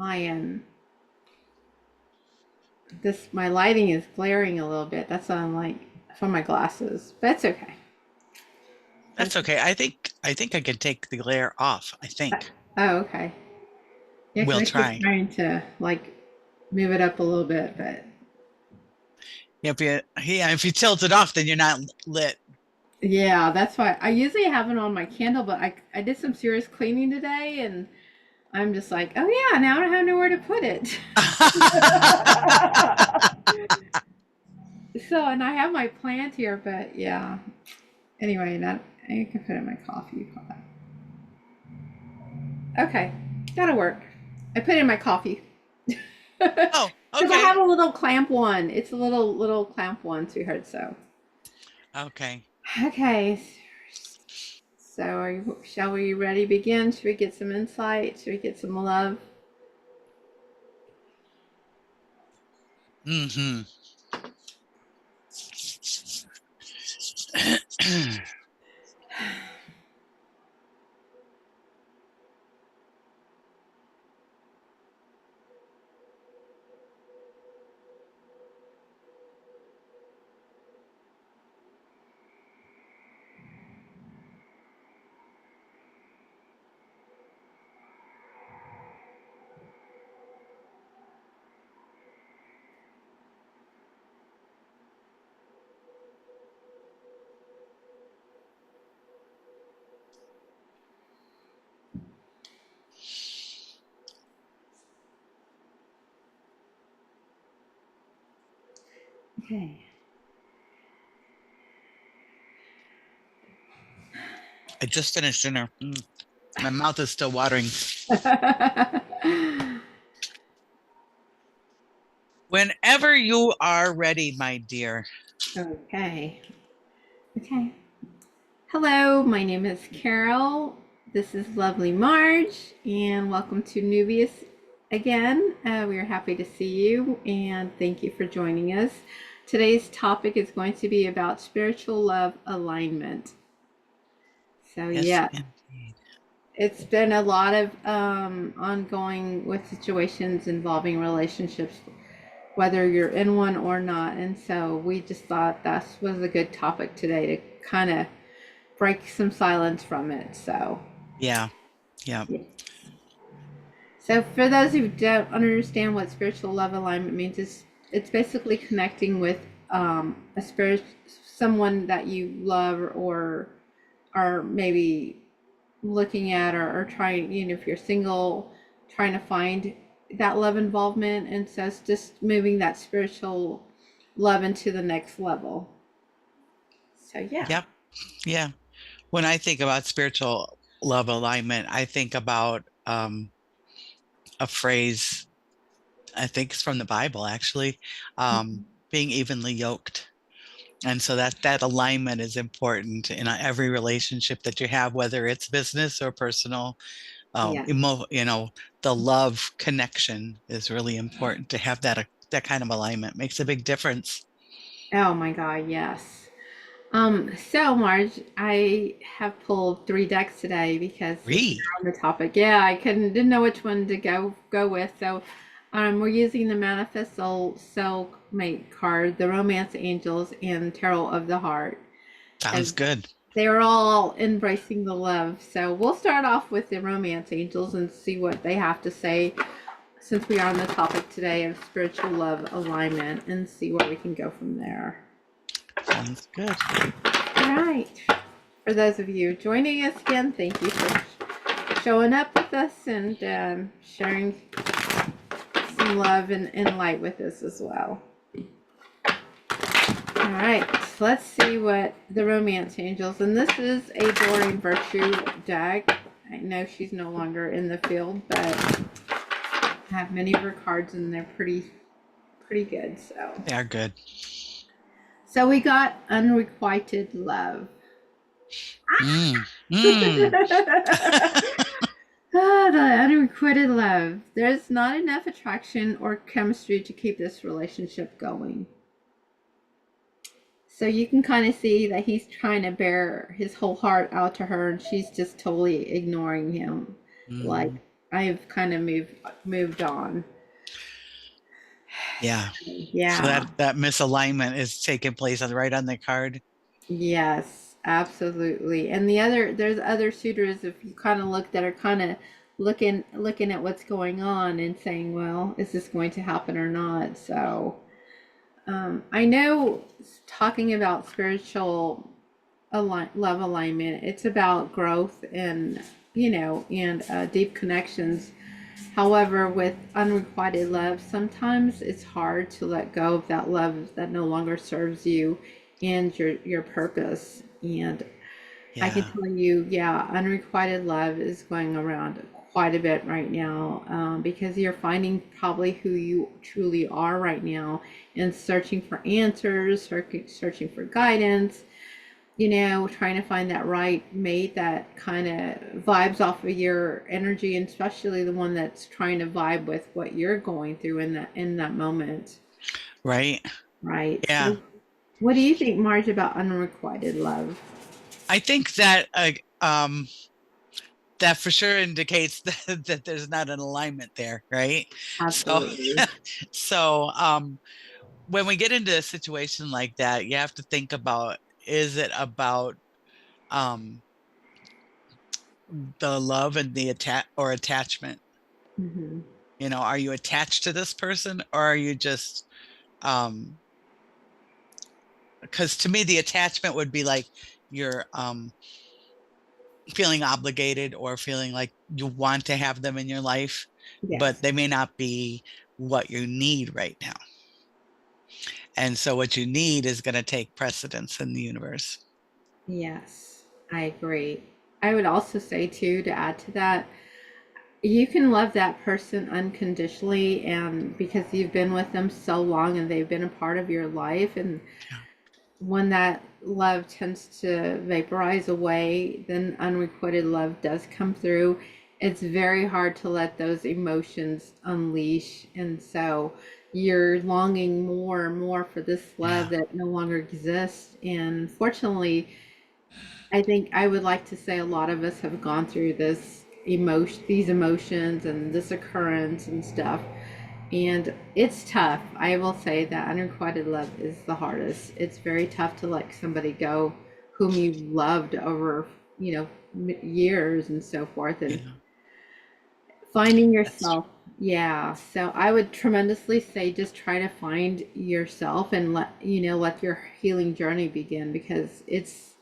I am my lighting is glaring a little bit. That's why I'm like from my glasses. But it's okay. That's okay. I think I can take the glare off. I Uh, think. oh, okay. Yeah, because We'll I keep try. trying to like move it up a little bit, but If you tilt it off, then you're not lit. yeah, that's why I usually have it on my candle, but I did some serious cleaning today and I'm just like, oh yeah, now I don't have nowhere to put it. So, and I have my plant here, but yeah. Anyway, that I can put it in my coffee pot. Okay, that'll work. I put it in my coffee. Oh, Because I okay. have a little clamp one. It's a little clamp one, sweetheart. So Okay. okay. So shall we ready begin? Should we get some insight? Should we get some love? Hmm. Okay. I just finished dinner. My mouth is still watering. Whenever you are ready, my dear. Okay. Okay. Hello, my name is Carol. This is lovely Marge, and welcome to Neuvias again. We are happy to see you, and thank you for joining us. Today's topic is going to be about spiritual love alignment. So, Yes, yeah, indeed. it's been a lot of ongoing with situations involving relationships, whether you're in one or not. And so, we just thought that was a good topic today to kind of break some silence from it. So, Yeah, yeah. yeah. So, for those who don't understand what spiritual love alignment means, it's basically connecting with a spirit, someone that you love or are maybe looking at or trying. You know, if you're single, trying to find that love involvement, and so it's just moving that spiritual love into the next level. So, yeah. Yep. Yeah. When I think about spiritual love alignment, I think about a phrase, I think it's from the Bible actually, being evenly yoked. And so that alignment is important in every relationship that you have, whether it's business or personal. Yeah. The love connection is really important to have that kind of alignment. Makes a big difference. Oh my God, yes. So Marge, I have pulled three decks today because since Re. we're on the topic, yeah, I didn't know which one to go with. So, we're using the Manifest Soul Mate card, the Romance Angels, and Tarot of the Heart, Sounds and good. they are all embracing the love. So we'll start off with the Romance Angels and see what they have to say, since we are on the topic today of spiritual love alignment, and see where we can go from there. Sounds good. All right. For those of you joining us again, thank you for showing up with us and sharing some love and light with us as well. All right, so let's see what the Romance Angels, and this is a Doreen Virtue deck. I know she's no longer in the field, but I have many of her cards and they're pretty good. They are good. So we got Unrequited Love. Mm. Mm. Ah, the unrequited love. There's not enough attraction or chemistry to keep this relationship going. So you can kind of see that he's trying to bear his whole heart out to her, and she's just totally ignoring him. Like, Mm. I've kind of moved on. Yeah. So Yeah. that misalignment is taking place right on the card. Yes, absolutely. And there's other suitors if you kind of look that are kind of looking at what's going on and saying, well, is this going to happen or not? So, I know talking about spiritual love alignment, it's about growth and, and deep connections. However, with unrequited love, sometimes it's hard to let go of that love that no longer serves you and your purpose. And I can Yeah. tell you, yeah, unrequited love is going around quite a bit right now, because you're finding probably who you truly are right now and searching for answers, searching for guidance, trying to find that right mate that kind of vibes off of your energy, and especially the one that's trying to vibe with what you're going through in that moment. Right. Right. Yeah. So what do you think, Marge, about unrequited love? I think that that for sure indicates that there's not an alignment there, right? So Absolutely. so when we get into a situation like that, you have to think about, is it about um the love and the attachment? Hmm. Are you attached to this person, or are you just um because to me the attachment would be like you're feeling obligated or feeling like you want to have them in your life, but Yes. they may not be what you need right now. And so what you need is going to take precedence in the universe. Yes. I agree. I would also say too, to add to that, you can love that person unconditionally, and because you've been with them so long and they've been a part of your life, and Yeah. when that love tends to vaporize away, then unrequited love does come through. It's very hard to let those emotions unleash. And so you're longing more and more for this love Yeah. that no longer exists. And unfortunately, I think I would like to say a lot of us have gone through these emotions and this occurrence and stuff. And it's tough. I will say that unrequited love is the hardest. It's very tough to let somebody go whom you loved over, years and so forth. And Yeah. finding That's yourself. Yeah. So I would tremendously say just try to find yourself and let your healing journey begin, because it's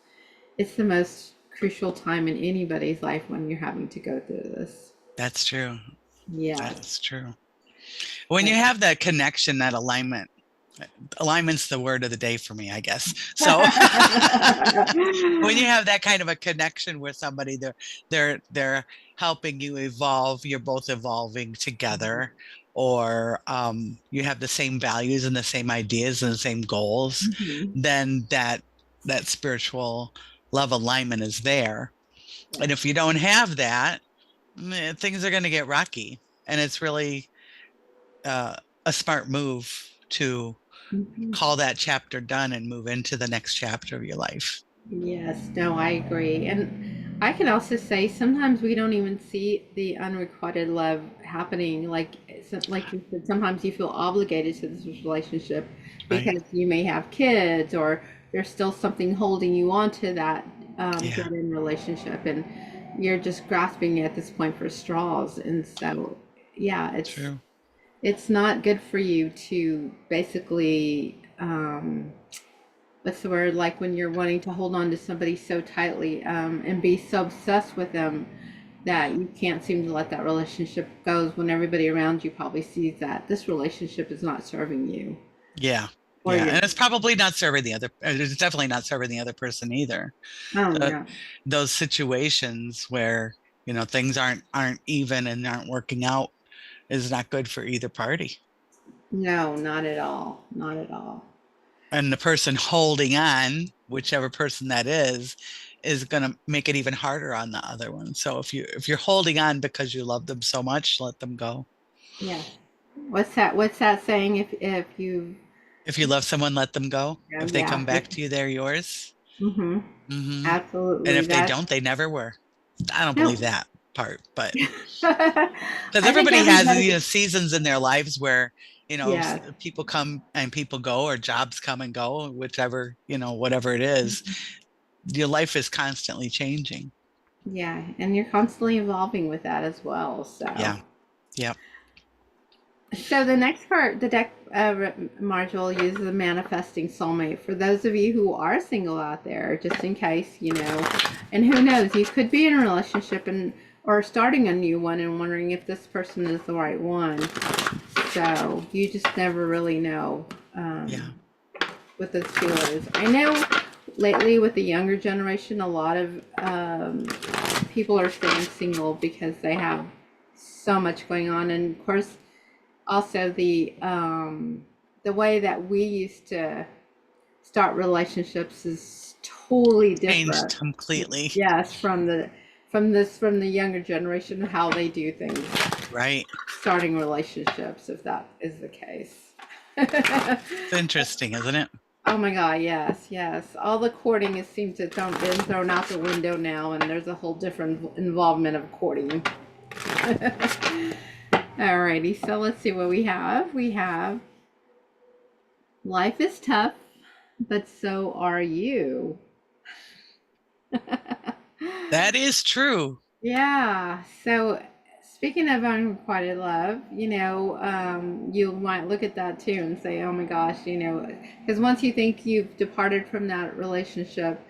the most crucial time in anybody's life when you're having to go through this. that's true. Yes. That's true. When you have that connection, that alignment, alignment's the word of the day for me, I guess. So when you have that kind of a connection with somebody, they're helping you evolve. You're both evolving together, or you have the same values and the same ideas and the same goals. Mhm. Then that spiritual love alignment is there. And if Yes. you don't have that, things are going to get rocky. And it's really uh, a smart move to Mhm. call that chapter done and move into the next chapter of your life. Yes, no, I agree. And I can also say sometimes we don't even see the unrequited love happening. Like you said, sometimes you feel obligated to this relationship Right. because you may have kids, or there's still something holding you onto that Yeah. dead-end relationship, and you're just grasping at this point for straws. And so, yeah, True. it's not good for you to basically what's the word, like when you're wanting to hold on to somebody so tightly, and be so obsessed with them that you can't seem to let that relationship go, when everybody around you probably sees that this relationship is not serving you Yeah. or Yeah. your. And it's probably not serving the other, it's definitely not serving the other person either. Oh Uh, no. those situations where, things aren't even and aren't working out is not good for either party. No, not at all, not at all. And the person holding on, whichever person that is going to make it even harder on the other one. So if you're holding on because you love them so much, let them go. Yes. What's that saying, if you. If you love someone, let them go. Yeah, If they yeah. come back to you, they're yours. Mm-hmm. Hmm. And Absolutely. if they That. don't, they never were. I don't believe No. that. part, but because I think everybody has, everybody, seasons in their lives where, yeah. people come and people go, or jobs come and go, whichever, whatever it is, your life is constantly changing. Yeah, and you're constantly evolving with that as well. So, Yeah. Yeah. so the next part, the deck module uses the manifesting soulmate. For those of you who are single out there, just in case, and who knows, you could be in a relationship and or starting a new one and wondering if this person is the right one. So you just never really know Yeah. what this feel is. I know lately with the younger generation, a lot of people are staying single because they have so much going on, and of course, also the way that we used to start relationships is totally Changed different. completely. Yes, from the younger generation, how they do things, Right. starting relationships, if that is the case. It's interesting, isn't it? Oh my God, yes, yes. All the courting is seems to have been thrown out the window now, and there's a whole different involvement of courting. Alrighty, so let's see what we have. We have life is tough, but so are you. That is true. Yeah. So speaking of unrequited love, you might look at that too and say, "Oh my gosh," because once you think you've departed from that relationship,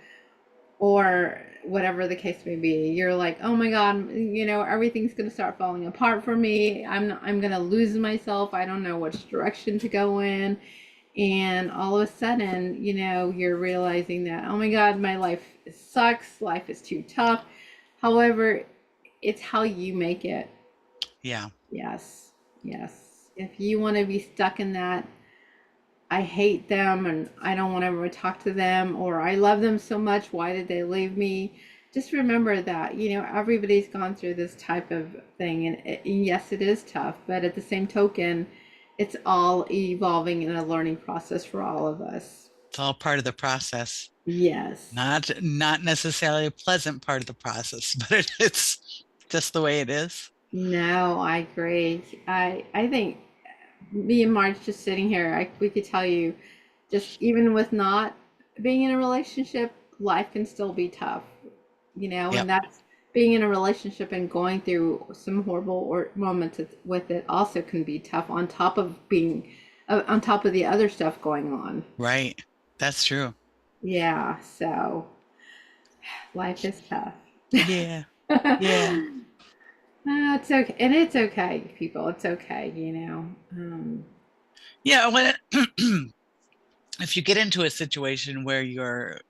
or whatever the case may be, you're like, oh my God, everything's going to start falling apart for me. I'm going to lose myself. I don't know which direction to go in. And all of a sudden, you're realizing that, oh my God, my life sucks. Life is too tough. However, it's how you make it. Yeah. Yes. Yes. If you want to be stuck in that, I hate them and I don't want to ever talk to them, or I love them so much, why did they leave me? Just remember that, everybody's gone through this type of thing, and yes, it is tough, but at the same token, it's all evolving in a learning process for all of us. It's all part of the process. Yes. Not necessarily a pleasant part of the process, but it's just the way it is. No, I agree. I think me and Marge just sitting here, we could tell you, just even with not being in a relationship, life can still be tough, Yep. and that's being in a relationship and going through some horrible or moments with it also can be tough on top of being on top of the other stuff going on. Right. That's true. Yeah, so life is tough. Yeah. Yeah. It's okay, and it's okay, people. It's okay, Yeah. When if you get into a situation where you're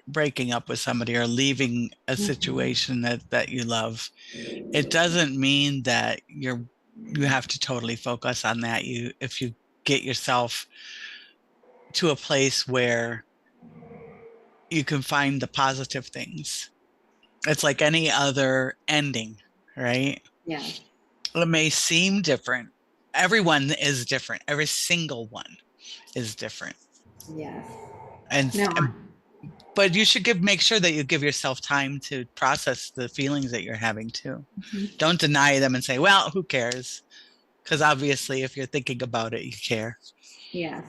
breaking up with somebody or leaving a Mhm. situation that you love, it doesn't mean that you have to totally focus on that. If you get yourself to a place where you can find the positive things, it's like any other ending, right? Yes, It may seem different. Everyone is different. Every single one is different. yes. And No, but you should make sure that you give yourself time to process the feelings that you're having too. mhm. Don't deny them and say, well, who cares? Because obviously if you're thinking about it, you care. Yes,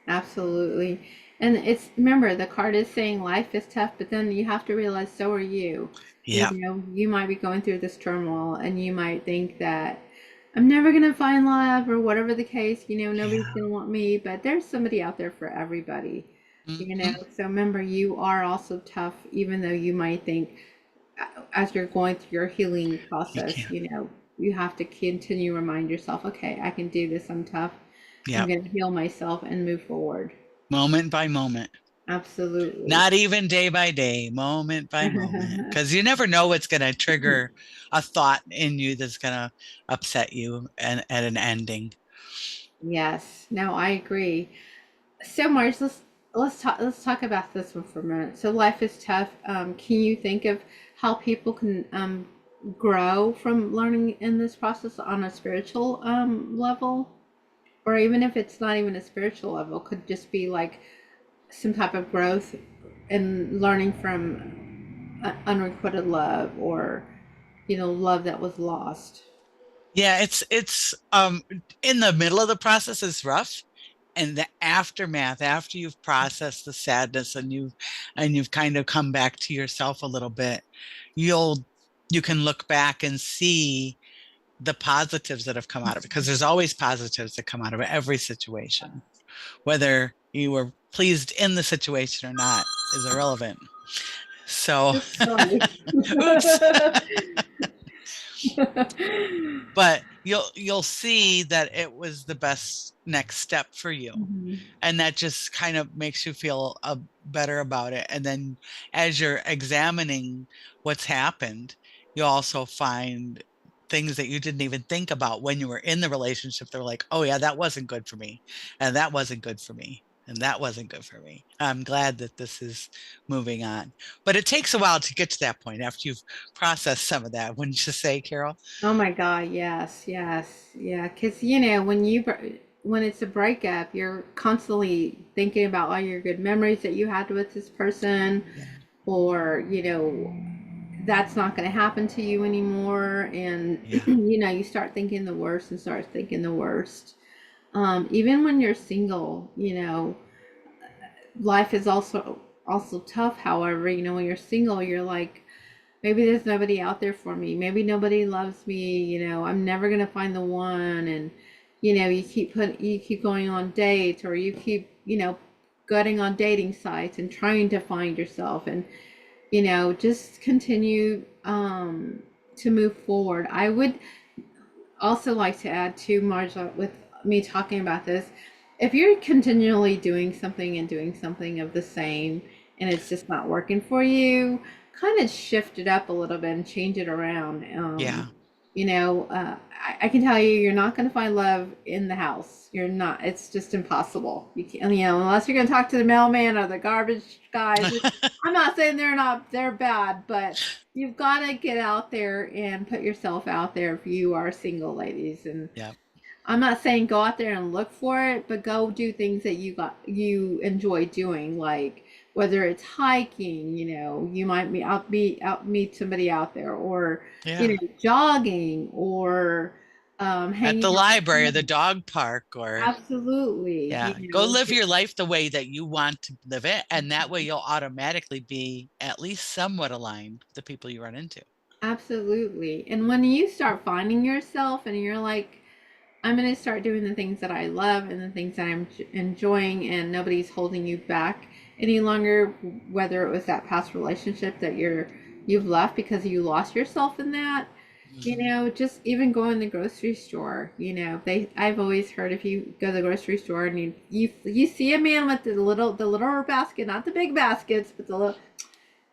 absolutely. And it's remember the card is saying life is tough, but then you have to realize so are you. Yeah. You might be going through this turmoil and you might think that I'm never gonna find love or whatever the case, nobody's Yeah. gonna want me, but there's somebody out there for everybody. Hmm. So remember you are also tough, even though you might think as you're going through your healing You process, can. you have to continue to remind yourself, okay, I can do this, I'm tough. I'm Yeah. going to heal myself and move forward. Moment by moment. Absolutely. Not even day by day, moment by moment. Because you never know what's going to trigger a thought in you that's going to upset you and at an ending. Yes. No, I agree. So, Marge, let's talk about this one for a minute. So, life is tough. Can you think of how people can grow from learning in this process on a spiritual level, or even if it's not even a spiritual level, could just be like some type of growth in learning from unrequited love, or love that was lost. Yeah, it's in the middle of the process is rough, and the aftermath after you've processed the sadness and you've kind of come back to yourself a little bit, you'll you can look back and see the positives that have come out of it, because there's always positives that come out of every situation. Whether you were pleased in the situation or not is irrelevant. So, Oops, sorry. oops. But you'll see that it was the best next step for you, Mhm. and that just kind of makes you feel better about it. And then as you're examining what's happened, you also find things that you didn't even think about when you were in the relationship. They're like, oh yeah, that wasn't good for me, and that wasn't good for me, and that wasn't good for me. I'm glad that this is moving on, but it takes a while to get to that point after you've processed some of that, wouldn't you say, Carol? Oh my God, yes, yes, yeah. Because when when it's a breakup, you're constantly thinking about all your good memories that you had with this person, Yeah. or that's not going to happen to you anymore, and Yeah. you start thinking the worst and start thinking the worst. Even when you're single, life is also tough. However, when you're single, you're like, maybe there's nobody out there for me. Maybe nobody loves me. I'm never gonna find the one. And you keep going on dates, or you keep going on dating sites and trying to find yourself, and just continue to move forward. I would also like to add to Marge, with me talking about this, if you're continually doing something of the same, and it's just not working for you, kind of shift it up a little bit and change it around. Yeah. I can tell you, you're not going to find love in the house. You're not. It's just impossible. You can't, unless you're going to talk to the mailman or the garbage guys. I'm not saying they're bad, but you've got to get out there and put yourself out there if you are single, ladies. And Yeah. I'm not saying go out there and look for it, but go do things that you enjoy doing, like whether it's hiking, you might meet somebody out there, or Yeah. jogging, or At hanging the out with library or the friends. dog park, or Absolutely, yeah, go live your life the way that you want to live it, and that way you'll automatically be at least somewhat aligned with the people you run into. absolutely. And when you start finding yourself and you're like, I'm going to start doing the things that I love and the things that I'm enjoying, and nobody's holding you back any longer, whether it was that past relationship that you've left because you lost yourself in that. Mhm. Just even going to the grocery store, I've always heard, if you go to the grocery store and you see a man with the little basket, not the big baskets, but the little,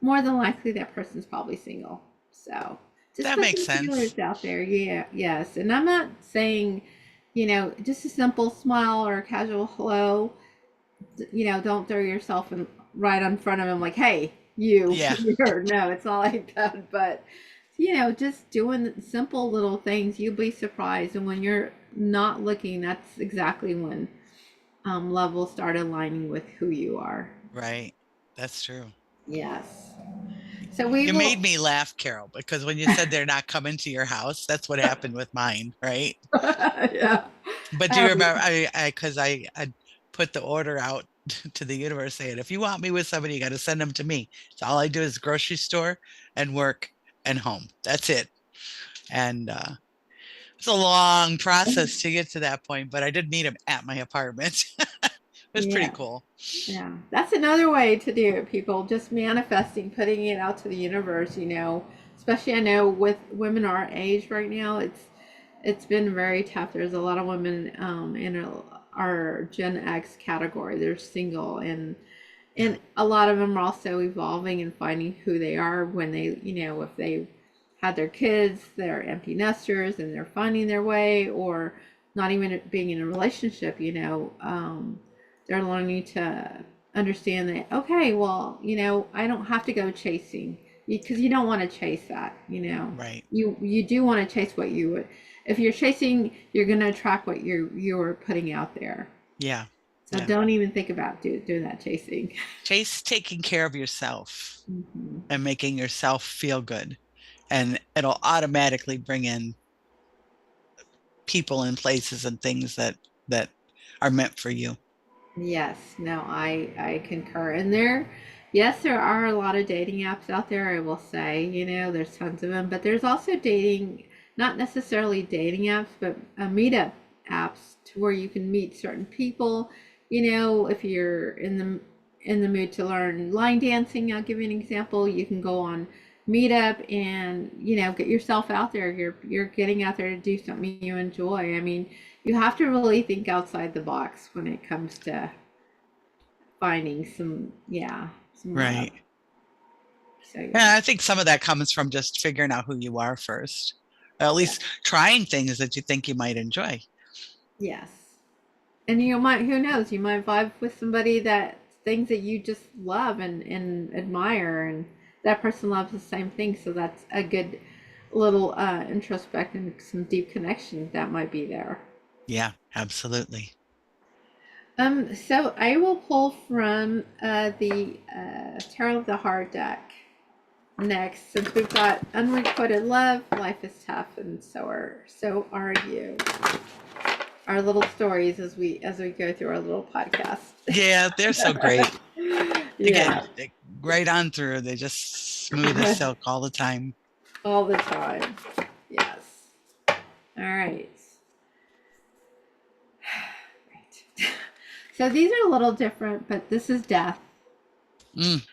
more than likely that person's probably single. So just That put makes some sense. feelers out there. Yeah, yes. And I'm not saying, just a simple smile or a casual hello. Don't throw yourself right in front of him like, hey, you, Yeah, you're, no, it's not like that. But, just doing simple little things, you'll be surprised. And when you're not looking, that's exactly when love will start aligning with who you are. right. That's true. Yes. So we You made will. me laugh, Carol, because when you said they're not coming to your house, that's what happened with mine, right? Yeah. But do you remember because I put the order out to the universe saying, if you want me with somebody, you got to send them to me. So all I do is grocery store and work and home. That's it. And it's a long process to get to that point, but I did meet him at my apartment. It was pretty Yeah. cool. Yeah. That's another way to do it, people. Just manifesting, putting it out to the universe, Especially I know with women our age right now, it's been very tough. There's a lot of women in our Gen X category. They're single, and Yeah. a lot of them are also evolving and finding who they are when they, if they had their kids, they're empty nesters and they're finding their way, or not even being in a relationship, they're learning to understand that, okay, well, I don't have to go chasing, because you don't want to chase that, Right. you do want to chase what you would. If you're chasing, you're going to attract what you're putting out there. Yeah. So Yeah. don't even think about doing that chasing. Chase taking care of yourself Mhm. and making yourself feel good. and it'll automatically bring in people and places and things that are meant for you. Yes, no, I concur. And yes, there are a lot of dating apps out there, I will say, there's tons of them, but there's also not necessarily dating apps, but meetup apps to where you can meet certain people. If you're in the mood to learn line dancing, I'll give you an example. You can go on Meetup and get yourself out there. You're getting out there to do something you enjoy. I mean, you have to really think outside the box when it comes to finding some love. Right. So And yeah, I think some of that comes from just figuring out who you are first, or at yeah, least trying things that you think you might enjoy. yes. And who knows, you might vibe with somebody that things that you just love and admire, and that person loves the same thing. So that's a good little introspect and some deep connection that might be there. Yeah, absolutely. So I will pull from the Tarot of the Heart deck next, since we've got unrequited love, life is tough, and so are you. Our little stories as we go through our little podcast. Yeah, they're so great. They get Yeah, right on through. They just smooth as silk all the time. all the time. Yes. All right. Right. So these are a little different, but this is death. Mm.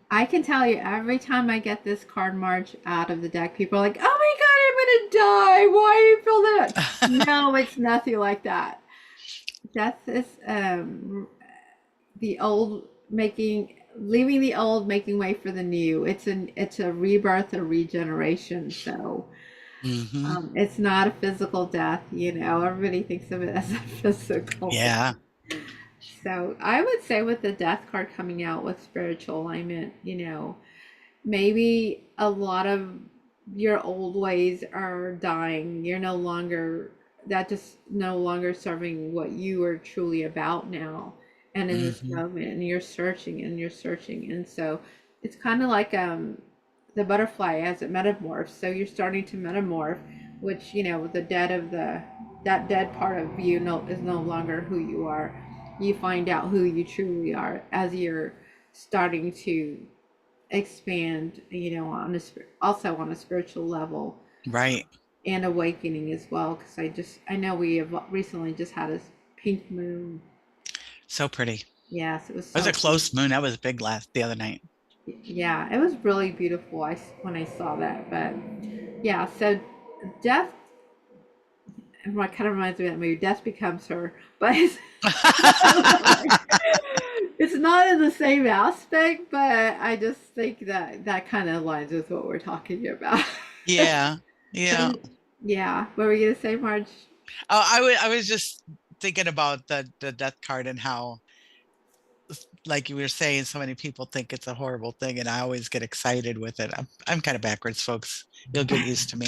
I can tell you every time I get this card March out of the deck, people are like, "Oh my god, I'm gonna die. Why do you feel that?" No, it's nothing like that. Death is the old leaving the old, making way for the new. It's a rebirth, a regeneration. So Hmm. it's not a physical death. Everybody thinks of it as a physical death. Yeah. So I would say with the death card coming out with spiritual alignment, maybe a lot of your old ways are dying. That just no longer serving what you are truly about now and in this Hmm. moment. And you're searching and you're searching. And so it's kind of like the butterfly as it metamorphs. So you're starting to metamorph, which, the that dead part of you is no longer who you are. You find out who you truly are as you're starting to expand, also on a spiritual level Right. and awakening as well. Because I know we have recently just had a pink moon. So pretty. It Yes, it was was so a beautiful. close moon. That was big the other night. Yeah, it was really beautiful. When I saw that, but yeah, so death. What kind of reminds me of that movie? Death Becomes Her, but it's not in the same aspect. But I just think that kind of aligns with what we're talking about. Yeah. Yeah. So yeah, what were you gonna say, Marge? I was just thinking about the death card and how, like you were saying, so many people think it's a horrible thing, and I always get excited with it. I'm kind of backwards, folks. You'll get used to me,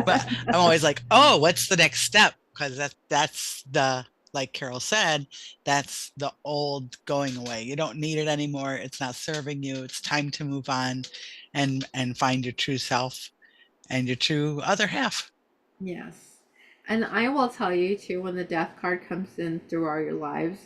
but I'm always like, oh, what's the next step? Because that's the, like Carol said, that's the old going away. You don't need it anymore. It's not serving you. It's time to move on, and find your true self and your true other half. Yes. And I will tell you too, when the death card comes in through all your lives,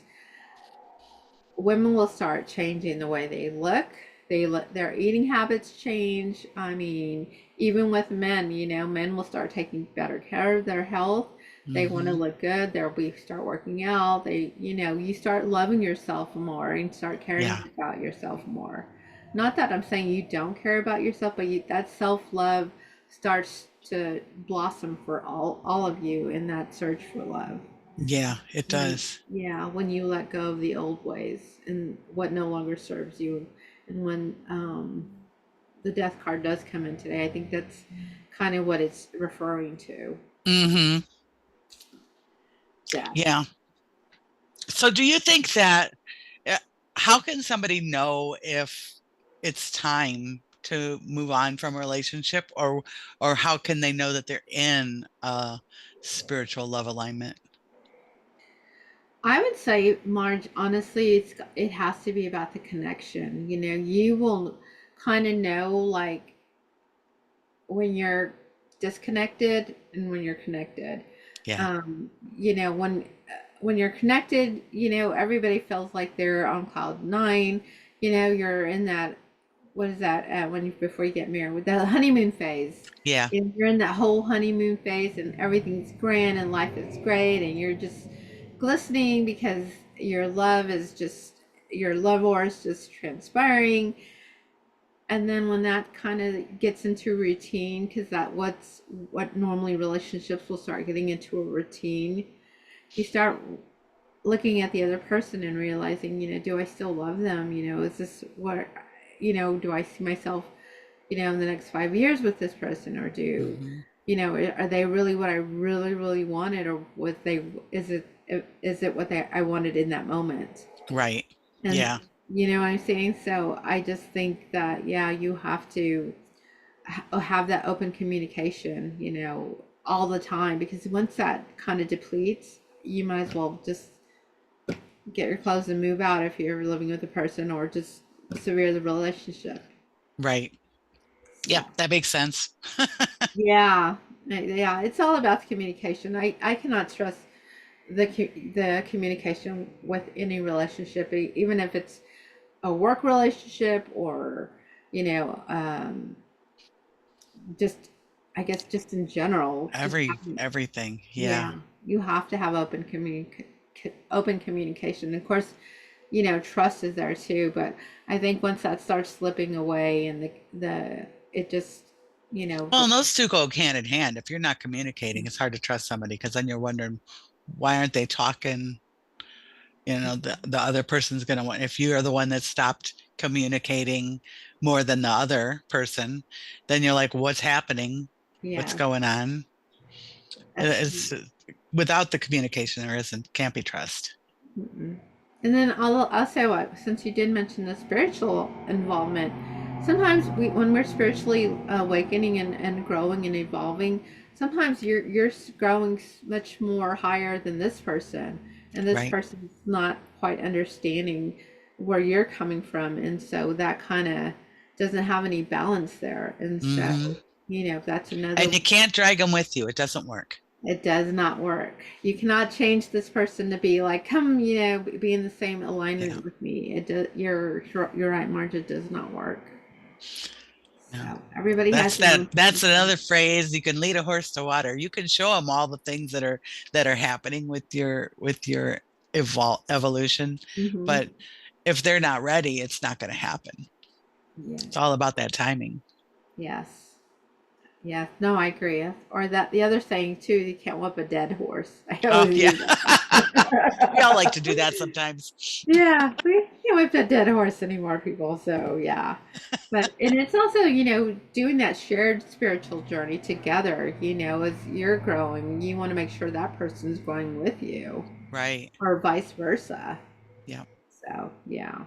women will start changing the way they look. Their eating habits change. I mean, even with men, men will start taking better care of their health. They want to Hmm. look good. They'll start working out. You start loving yourself more and start Yeah. caring about yourself more. Not that I'm saying you don't care about yourself, but that self love starts to blossom for all of you in that search for love. Yeah, it does. Yeah, when you let go of the old ways and what no longer serves you. And when the death card does come in today, I think that's kind of what it's referring to. Hmm. Death. Yeah. So do you think that, uh, how can somebody know if it's time to move on from a relationship, or how can they know that they're in a spiritual love alignment? I would say, Marge, honestly, it has to be about the connection. You will kind of know like when you're disconnected and when you're connected. Yeah. You know, when you're connected, you know, everybody feels like they're on cloud nine. You know, you're in that, what is that, when you, before you get married, with the honeymoon phase. Yeah. And you're in that whole honeymoon phase and everything's grand and life is great and you're just glistening because your love is just, your love aura is just transpiring. And then when that kind of gets into routine, because that what normally relationships will start getting into a routine, you start looking at the other person and realizing, you know, do I still love them? You know, is this what, you know, do I see myself, you know, in the next 5 years with this person, or do, Hmm. you know, are they really what I really, really wanted, or was they, is it what I wanted in that moment? Right. And Yeah. you know what I'm saying? So I just think that, yeah, you have to have that open communication, you know, all the time, because once that kind of depletes, you might as well just get your clothes and move out if you're living with a person, or just sever the relationship. Right. So, Yeah, that makes sense. yeah, yeah, it's all about the communication. I cannot stress the communication with any relationship, even if it's a work relationship or, you know, just, I guess, just in general, just having, Everything. yeah, Yeah. you have to have open communication. Of course, you know, trust is there too, but I think once that starts slipping away and the it just, you know, Well, and those two go hand in hand. If you're not communicating, it's hard to trust somebody because then you're wondering why aren't they talking? You know, the other person's going to want, if you are the one that stopped communicating more than the other person, then you're like, what's happening? What's yeah, going on? that's. It's without the communication, there isn't, can't be trust. Mm-mm. And then I'll say what, since you did mention the spiritual involvement, sometimes when we're spiritually awakening and growing and evolving, sometimes you're growing much more higher than this person, and this Right. person's not quite understanding where you're coming from, and so that kind of doesn't have any balance there, and so, Hmm. you know, that's And another. you can't drag them with you. It doesn't work. It does not work. You cannot change this person to be like, come, you know, be in the same Yeah. alignment with me. It does. You're right, Marge. It does not work. No. So everybody has their own. That's another phrase. You can lead a horse to water. You can show them all the things that are happening with your evolution, Mm-hmm. but if they're not ready, it's not going to happen. Yeah. It's all about that timing. Yes. Yeah. No, I agree. Or that the other saying too, you can't whip a dead horse. I Oh always yeah. use that. We all like to do that sometimes. Yeah, we can't whip that dead horse anymore, people. So yeah, but and it's also, you know, doing that shared spiritual journey together. You know, as you're growing, you want to make sure that person's growing with you, Right. or vice versa. Yeah. So yeah.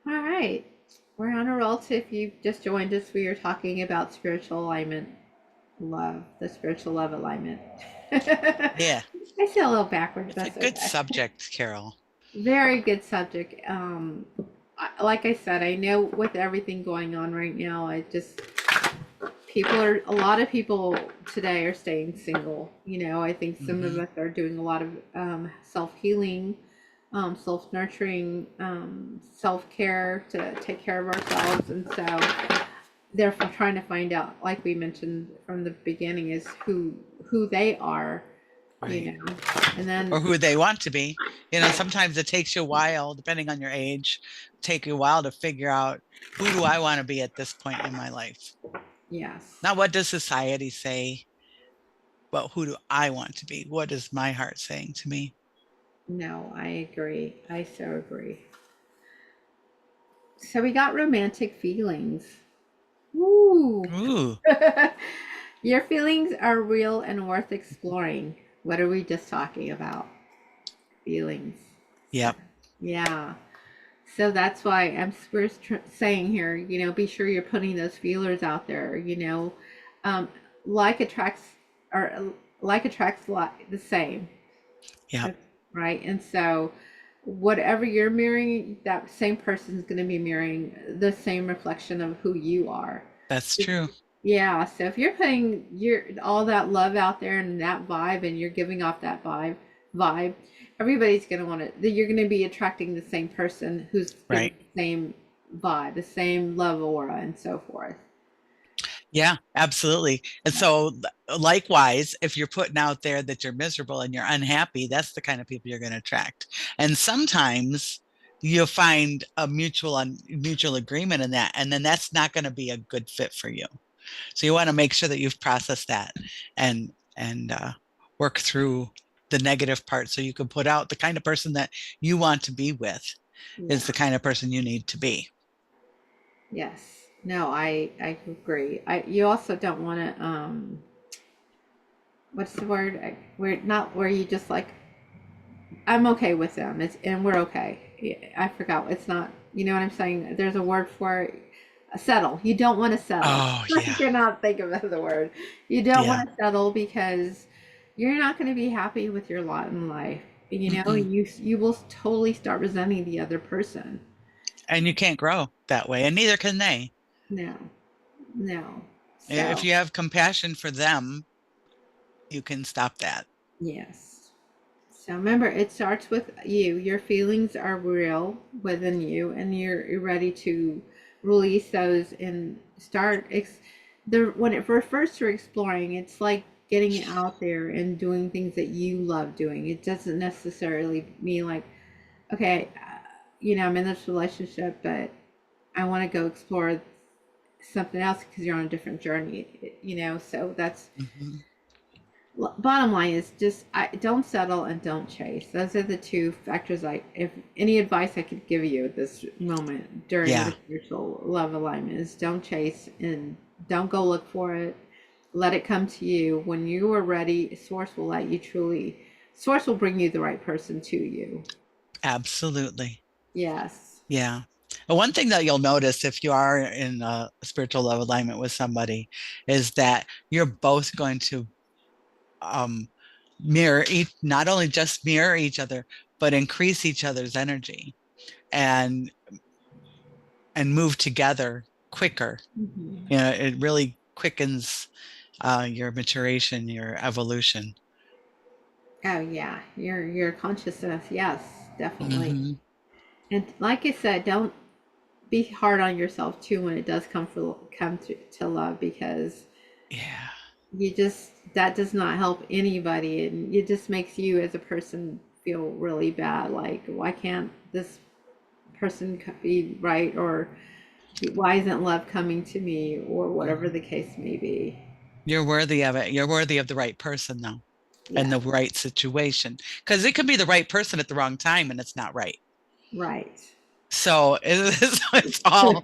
All right, we're on a roll. So if you just joined us, we are talking about spiritual alignment, love, the spiritual love alignment. Yeah. I feel a little backwards. It's a That's good okay. subject, Carol. Very good subject. Like I said, I know with everything going on right now, I just, a lot of people today are staying single. You know, I think some of Hmm. us are doing a lot of self healing, self nurturing, self care to take care of ourselves, and so therefore trying to find out, like we mentioned from the beginning, is who they are. You Right. know, and then Or who they want to be. You know, sometimes it takes you a while, depending on your age, take you a while to figure out who do I want to be at this point in my life. yes. Not what does society say, but who do I want to be? What is my heart saying to me? No, I agree. I so agree. So we got romantic feelings. Woo! Ooh, Your feelings are real and worth exploring. What are we just talking about? Feelings. So, yep, yeah. So that's why we're saying here, you know, be sure you're putting those feelers out there, you know. Um, like attracts, or like attracts like the same. yep, Right? And so whatever you're mirroring, that same person's going to be mirroring the same reflection of who you are. That's true. Yeah, so if you're putting your all that love out there and that vibe and you're giving off that vibe, everybody's going to want to, you're going to be attracting the same person who's giving Right. the same vibe, the same love aura and so forth. Yeah, absolutely. And Yeah. so, likewise, if you're putting out there that you're miserable and you're unhappy, that's the kind of people you're going to attract. And sometimes you'll find a mutual agreement in that, and then that's not going to be a good fit for you. So you want to make sure that you've processed that and work through the negative part, so you can put out the kind of person that you want to be with is Yeah. the kind of person you need to be. Yes. No, I agree. You also don't want to what's the word? Where not where you just like I'm okay with them. It's and we're okay. I forgot. It's not. You know what I'm saying? There's a word for it. Settle. You don't want to settle. Oh, I yeah. cannot think of the word. You don't Yeah. want to settle because you're not going to be happy with your lot in life. You know, Mm-mm. you will totally start resenting the other person. And you can't grow that way, and neither can they. No, no. If So you have compassion for them, you can stop that. yes. So remember, it starts with you. Your feelings are real within you, and you're ready to release those and start. When it refers to exploring, it's like getting it out there and doing things that you love doing. It doesn't necessarily mean like, okay, I'm in this relationship, but I want to go explore something else because you're on a different journey. So that's Mhm. bottom line is just don't settle and don't chase. Those are the two factors. If any advice I could give you at this moment during Yeah, the spiritual love alignment is don't chase and don't go look for it. Let it come to you when you are ready. Source will bring you the right person to you. absolutely. Yes. Yeah. And one thing that you'll notice if you are in a spiritual love alignment with somebody is that you're both going to um, not only just mirror each other, but increase each other's energy and and move together quicker. Hmm. You know, it really quickens your maturation, your evolution. Oh yeah, your consciousness. Yes, definitely. Hmm. And like I said, don't be hard on yourself too when it does come to love because Yeah. that does not help anybody and it just makes you as a person feel really bad like why can't this person be right or why isn't love coming to me or whatever Mhm. the case may be. You're worthy of it. You're worthy of the right person, though, and Yeah, the right situation. Because it could be the right person at the wrong time, and it's not right. right. So it's all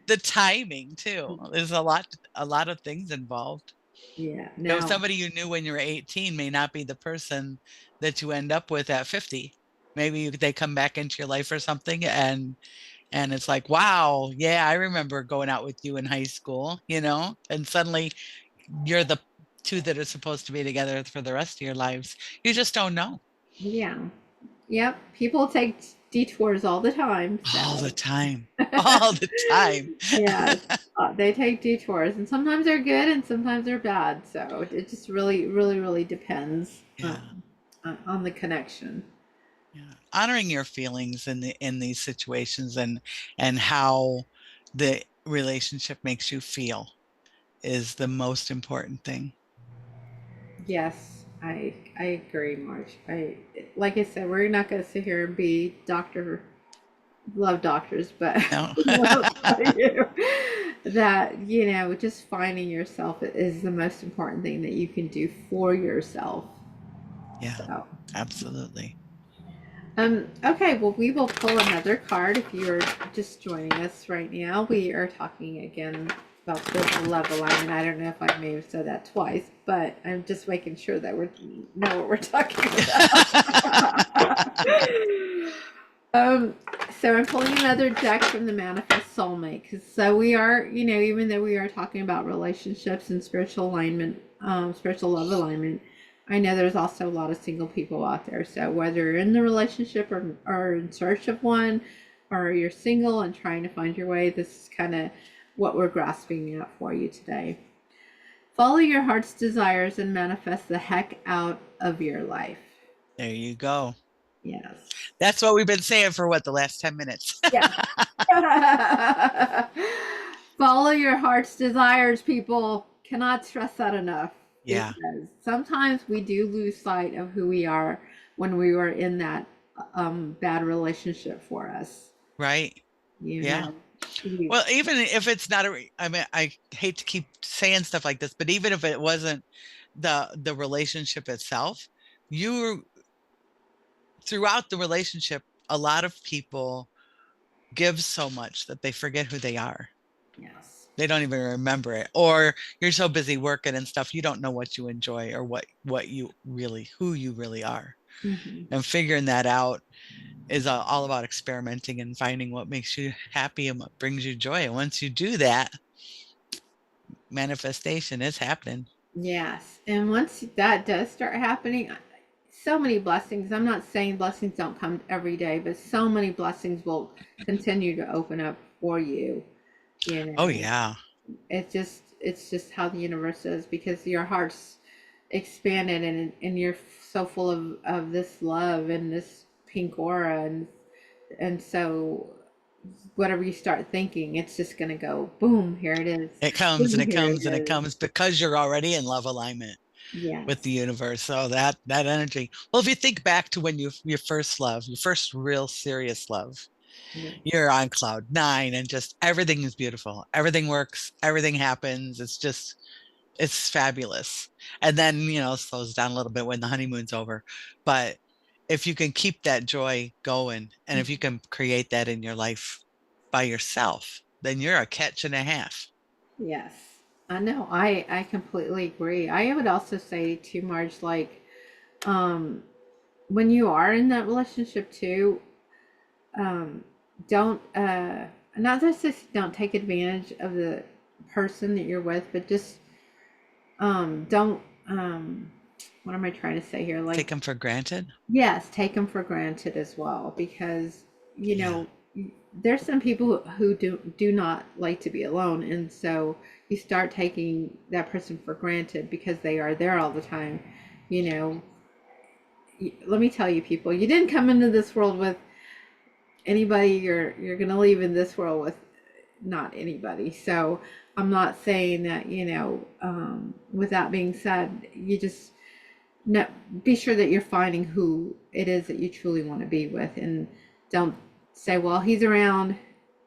the timing too. There's a lot of things involved. Yeah, You know, no. somebody you knew when you were 18 may not be the person that you end up with at 50. Maybe they come back into your life or something, and it's like, wow, yeah, I remember going out with you in high school, and suddenly you're the two that are supposed to be together for the rest of your lives. You just don't know. Yeah. Yep, people take detours all the time, All the so time. All the time. yeah, they take detours, and sometimes they're good, and sometimes they're bad. So it just really, really, really depends Yeah. on the connection. Yeah. Honoring your feelings in these situations and how the relationship makes you feel is the most important thing. Yes, I agree, Marge. I like I said, we're not going to sit here and be doctor love doctors, but No. will tell you that just finding yourself is the most important thing that you can do for yourself. Yeah, So. absolutely. Okay, well, we will pull another card if you're just joining us right now. We are talking again about spiritual love alignment. I don't know if I may have said that twice, but I'm just making sure that we know what we're talking about. um, so I'm pulling another deck from the Manifest Soulmate because so we are, even though we are talking about relationships and spiritual alignment, spiritual love alignment, I know there's also a lot of single people out there. So whether you're in the relationship or in search of one, or you're single and trying to find your way, this is kind of what we're grasping at for you today. Follow your heart's desires and manifest the heck out of your life. There you go. Yes. That's what we've been saying for what, the last 10 minutes. Yes. Follow your heart's desires, people. Cannot stress that enough Yeah. because sometimes we do lose sight of who we are when we were in that bad relationship for us. Right. You Yeah. know, you, Well, even if it's not I mean, I hate to keep saying stuff like this, but even if it wasn't the relationship itself, you throughout the relationship, a lot of people give so much that they forget who they are. yes. They don't even remember it. Or you're so busy working and stuff, you don't know what you enjoy or what you really who you really are. Hmm. And figuring that out is all about experimenting and finding what makes you happy and what brings you joy. And once you do that, manifestation is happening. Yes. And once that does start happening, so many blessings. I'm not saying blessings don't come every day, but so many blessings will continue to open up for you. You Oh know, yeah. it's just how the universe is because your heart's expanded and you're so full of this love and this pink aura and so whatever you start thinking, it's just gonna go boom, here it is. It comes and Boom, it here it comes and it is. comes because you're already in love alignment with the Yes. universe. So that energy. Well, if you think back to when your first love, your first real serious love, Yes. you're on cloud nine and just everything is beautiful. Everything works, everything happens. It's fabulous. And then, slows down a little bit when the honeymoon's over. But if you can keep that joy going and if you can create that in your life by yourself, then you're a catch and a half. Yes. I know. I completely agree. I would also say to Marge, like, um, when you are in that relationship too, um, don't not just don't take advantage of the person that you're with, but just don't what am I trying to say here? Take Like, them for granted. yes, take them for granted as well because you Yeah. know there's some people who do not like to be alone, and so you start taking that person for granted because they are there all the time. You know, let me tell you, people, you didn't come into this world with anybody. You're gonna leave in this world with not anybody. So I'm not saying that with that being said, you just no, be sure that you're finding who it is that you truly want to be with and don't say, well, he's around,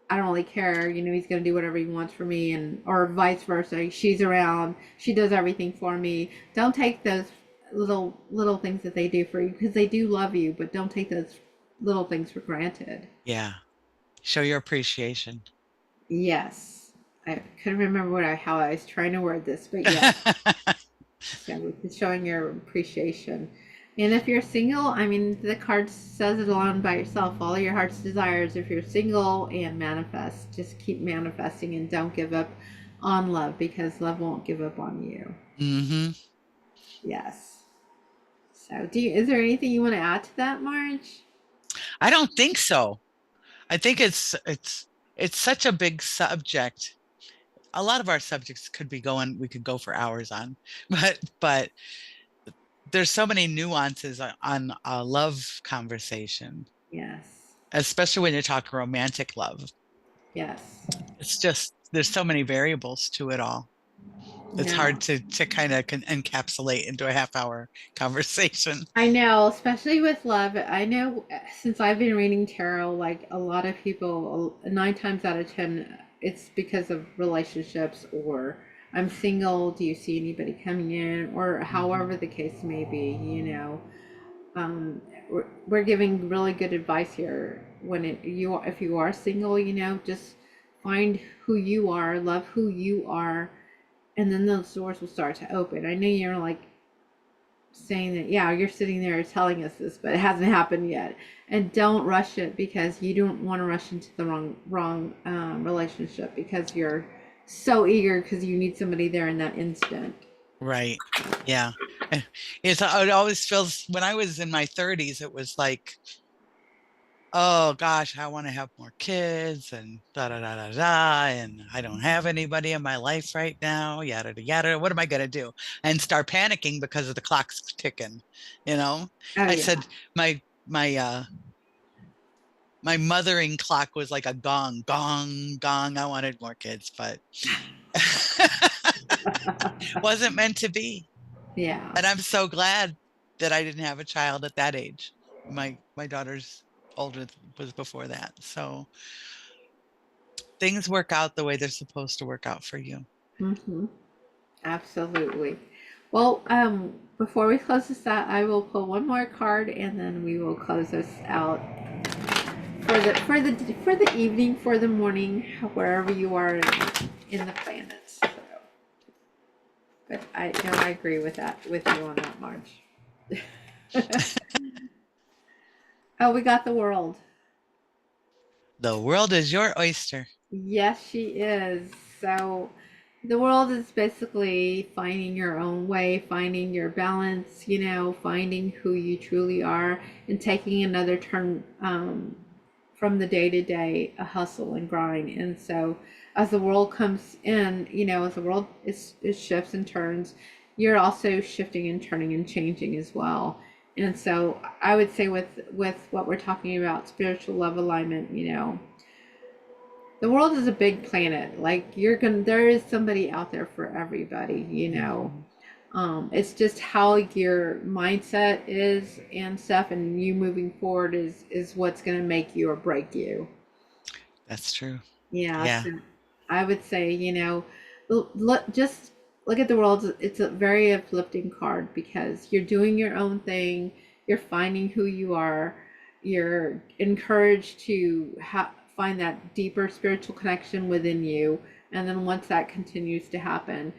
I don't really care, he's going to do whatever he wants for me, and or vice versa, she's around, she does everything for me. Don't take those little things that they do for you because they do love you, but don't take those little things for granted. Yeah. Show your appreciation. Yes, I couldn't remember how I was trying to word this, but yeah. So it's showing your appreciation. And if you're single, I mean, the card says it alone by yourself. Follow your heart's desires. If you're single, and manifest. Just keep manifesting and don't give up on love because love won't give up on you. Hmm. Yes. So, is there anything you want to add to that, Marge? I don't think so. I think it's such a big subject. A lot of our subjects we could go for hours on, but there's so many nuances on a love conversation, Yes. especially when you're talking romantic love. Yes. It's just there's so many variables to it all. It's hard No. to kind of encapsulate into a half hour conversation. I know, especially with love. I know since I've been reading tarot, like a lot of people, 9 times out of 10, it's because of relationships or I'm single. Do you see anybody coming in? Or Hmm. however the case may be. Um, we're giving really good advice here. If you are single, just find who you are, love who you are, and then those doors will start to open. I know you're like saying that, yeah, you're sitting there telling us this, but it hasn't happened yet. And don't rush it because you don't want to rush into the wrong relationship because you're so eager because you need somebody there in that instant. Right. Yeah. It always feels, when I was in my 30s, it was like, oh gosh, I want to have more kids and da da da da da. And I don't have anybody in my life right now, yada yada yada. What am I gonna do? And start panicking because of the clock's ticking, you know? Oh I yeah. said my my mothering clock was like a gong, gong, gong. I wanted more kids, but wasn't meant to be. Yeah. And I'm so glad that I didn't have a child at that age. My daughter's older was before that. So things work out the way they're supposed to work out for you. Hmm. Absolutely. Well, before we close this out, I will pull one more card and then we will close this out for the evening, for the morning, wherever you are in the planets. So, but I know I agree with that with you on that, Marge. Oh, we got the world. The world is your oyster. Yes, she is. So the world is basically finding your own way, finding your balance, finding who you truly are, and taking another turn from the day to day, a hustle and grind. And so as the world comes in, as the world it shifts and turns, you're also shifting and turning and changing as well. And so I would say with what we're talking about, spiritual love alignment, the world is a big planet. Like there is somebody out there for everybody. It's just how your mindset is and stuff, and you moving forward is what's going to make you or break you. That's true. Yeah, Yeah. so I would say, just look at the world. It's a very uplifting card because you're doing your own thing, you're finding who you are, you're encouraged to find that deeper spiritual connection within you. And then once that continues to happen,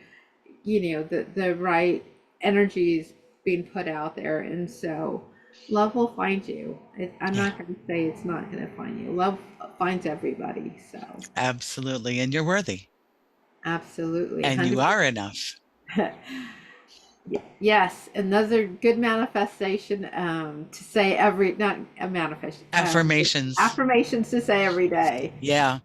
the right energy is being put out there. And so love will find you. I'm Yeah. not going to say it's not going to find you. Love finds everybody. So. Absolutely. And you're worthy. Absolutely, And you are 100%. enough. Yes, another good manifestation to say every not a manifest Affirmations. affirmations to say every day. Yeah.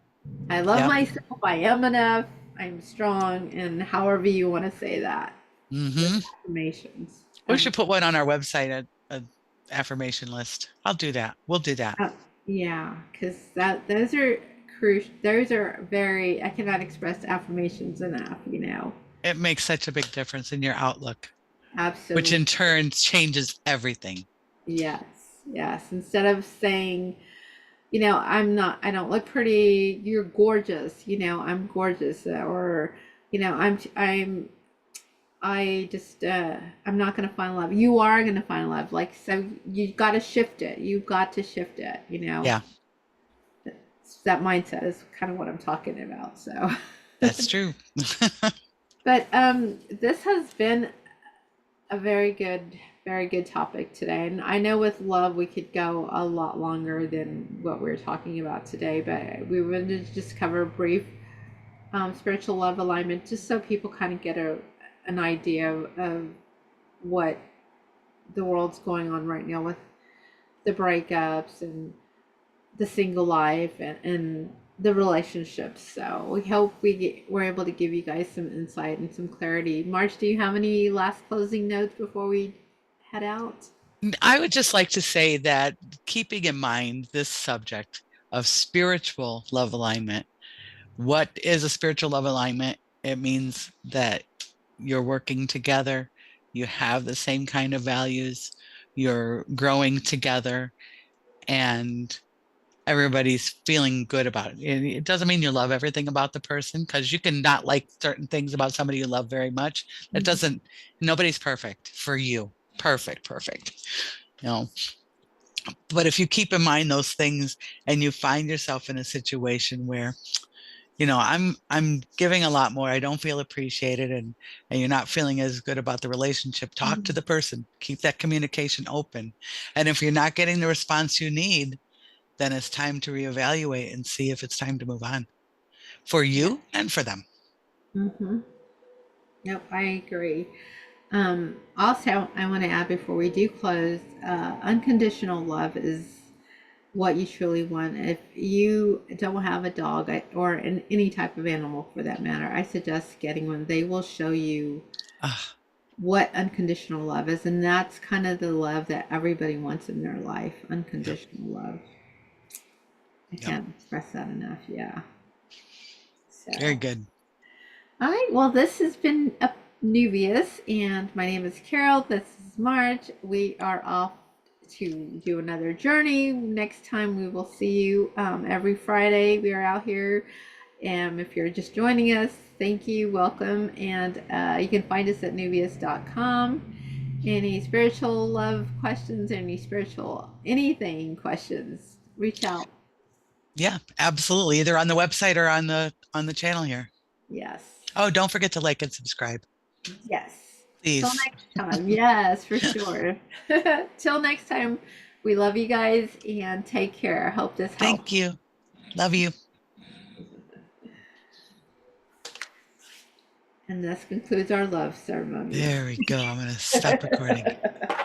I love Yep. myself. I am enough. I'm strong, and however you want to say that. Good Mm-hmm. affirmations. We should put one on our website, a affirmation list. I'll do that. We'll do that. Uh, yeah, because those are crucial. Those are very. I cannot express affirmations enough. It makes such a big difference in your outlook, which Absolutely. in turn changes everything. Yes, yes. Instead of saying, I don't look pretty, you're gorgeous, I'm gorgeous, or, I just, I'm not going to find love. You are going to find love. Like, so you got to shift it. You've got to shift it. Yeah, That mindset is kind of what I'm talking about. So, that's true. but, this has been a very good topic today. And I know with love, we could go a lot longer than what we're talking about today, but we wanted to just cover a brief spiritual love alignment, just so people kind of get an idea of what the world's going on right now with the breakups and the single life and the relationships. So we hope we're able to give you guys some insight and some clarity. March, do you have any last closing notes before we head out? I would just like to say that keeping in mind this subject of spiritual love alignment, what is a spiritual love alignment? It means that you're working together, you have the same kind of values, you're growing together, and everybody's feeling good about it. It doesn't mean you love everything about the person, because you can not like certain things about somebody you love very much. That Mhm. doesn't, nobody's perfect for you. Perfect, perfect. You know, but if you keep in mind those things and you find yourself in a situation where, I'm giving a lot more, I don't feel appreciated, and you're not feeling as good about the relationship, talk to the person, keep that communication open. And if you're not getting the response you need, then it's time to reevaluate and see if it's time to move on for Yeah. you and for them. Mm-hmm. Yep, I agree. Also, I want to add before we do close, unconditional love is what you truly want. If you don't have a dog or any type of animal for that matter, I suggest getting one. They will show you Ah, what unconditional love is, and that's kind of the love that everybody wants in their life. yep, Unconditional love. I yep. can't express that enough. Yeah. Very So. good. All right. Well, this has been a Neuvias, and my name is Carol. This is Marge. We are off to do another journey. Next time we will see you every Friday. We are out here. And if you're just joining us, thank you, welcome. And you can find us at neuvias.com. Any spiritual love questions, any spiritual anything questions, reach out. Yeah, absolutely. Either on the website or on the channel here. Yes. Oh, don't forget to like and subscribe, Yes. Till please. next time. Yes, for sure. Till next time, we love you guys and take care. I hope this Thank helps. you. Love you. And this concludes our love ceremony. There we go. I'm going to stop recording.